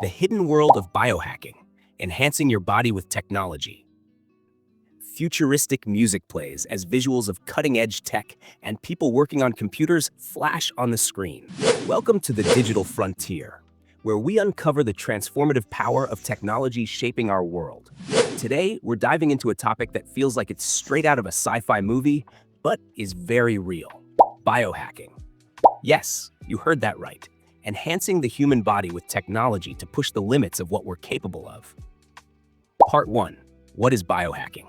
The hidden world of biohacking, enhancing your body with technology. Futuristic music plays as visuals of cutting-edge tech and people working on computers flash on the screen. Welcome to the digital frontier, where we uncover the transformative power of technology shaping our world. Today, we're diving into a topic that feels like it's straight out of a sci-fi movie, but is very real: biohacking. Yes, you heard that right. Enhancing the human body with technology to push the limits of what we're capable of. Part 1. What is biohacking?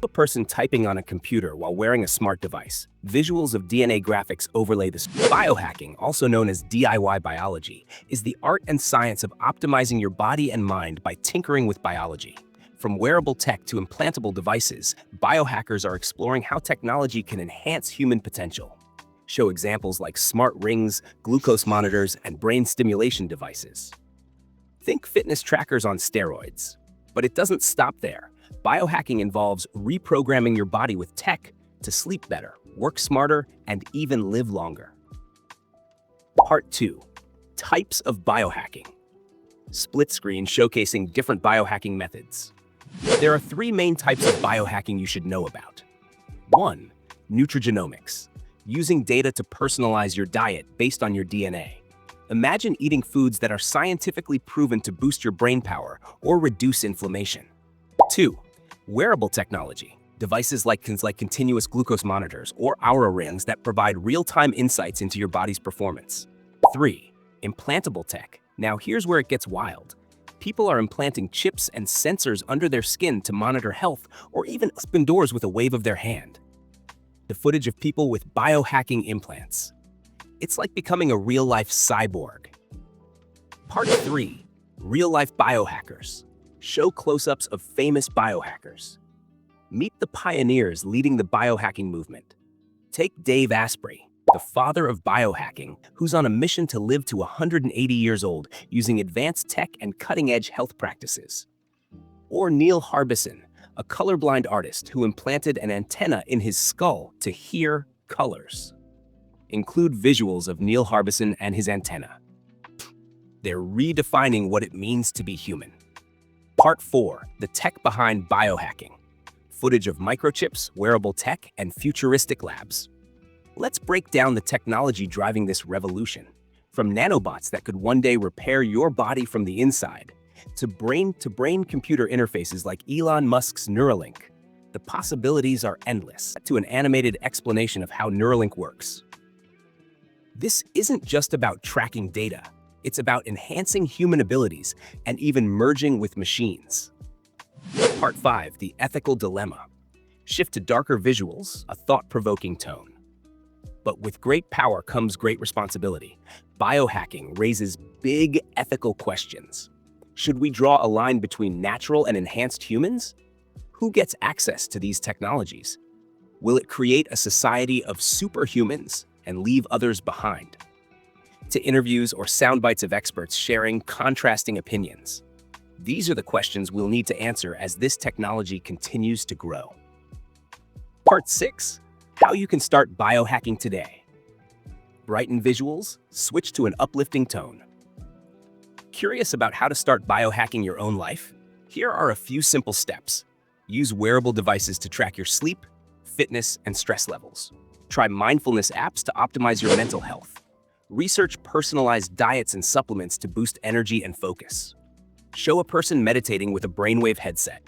A person typing on a computer while wearing a smart device. Visuals of DNA graphics overlay this. Biohacking, also known as DIY biology, is the art and science of optimizing your body and mind by tinkering with biology. From wearable tech to implantable devices, biohackers are exploring how technology can enhance human potential. Show examples like smart rings, glucose monitors, and brain stimulation devices. Think fitness trackers on steroids. But it doesn't stop there. Biohacking involves reprogramming your body with tech to sleep better, work smarter, and even live longer. Part 2. Types of biohacking. Split screen showcasing different biohacking methods. There are 3 main types of biohacking you should know about. 1. Nutrigenomics. Using data to personalize your diet based on your DNA. Imagine eating foods that are scientifically proven to boost your brain power or reduce inflammation. 2. Wearable technology. Devices like continuous glucose monitors or Oura rings that provide real-time insights into your body's performance. 3. Implantable tech. Now here's where it gets wild. People are implanting chips and sensors under their skin to monitor health or even open doors with a wave of their hand. The footage of people with biohacking implants. It's like becoming a real-life cyborg. Part 3. Real-life biohackers. Show close-ups of famous biohackers. Meet the pioneers leading the biohacking movement. Take Dave Asprey, the father of biohacking, who's on a mission to live to 180 years old using advanced tech and cutting-edge health practices. Or Neil Harbisson, a colorblind artist who implanted an antenna in his skull to hear colors. Include visuals of Neil Harbisson and his antenna. They're redefining what it means to be human. Part 4. The tech behind biohacking. Footage of microchips, wearable tech, and futuristic labs. Let's break down the technology driving this revolution. From nanobots that could one day repair your body from the inside, to brain-to-brain computer interfaces like Elon Musk's Neuralink. The possibilities are endless. To an animated explanation of how Neuralink works. This isn't just about tracking data. It's about enhancing human abilities and even merging with machines. Part 5. The ethical dilemma. Shift to darker visuals, a thought-provoking tone. But with great power comes great responsibility. Biohacking raises big ethical questions. Should we draw a line between natural and enhanced humans? Who gets access to these technologies? Will it create a society of superhumans and leave others behind? To interviews or sound bites of experts sharing contrasting opinions. These are the questions we'll need to answer as this technology continues to grow. Part 6. How you can start biohacking today. Brighten visuals, switch to an uplifting tone. Curious about how to start biohacking your own life? Here are a few simple steps. Use wearable devices to track your sleep, fitness, and stress levels. Try mindfulness apps to optimize your mental health. Research personalized diets and supplements to boost energy and focus. Show a person meditating with a brainwave headset.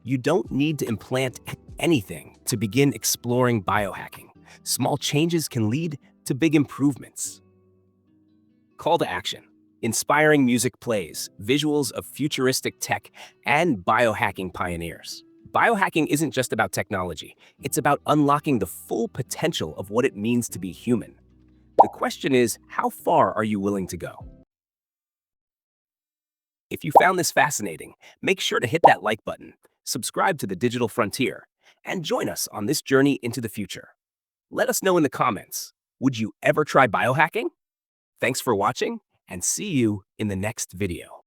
You don't need to implant anything to begin exploring biohacking. Small changes can lead to big improvements. Call to action. Inspiring music plays, visuals of futuristic tech, and biohacking pioneers. Biohacking isn't just about technology. It's about unlocking the full potential of what it means to be human. The question is, how far are you willing to go? If you found this fascinating, make sure to hit that like button, subscribe to the Digital Frontier, and join us on this journey into the future. Let us know in the comments, would you ever try biohacking? Thanks for watching, and see you in the next video.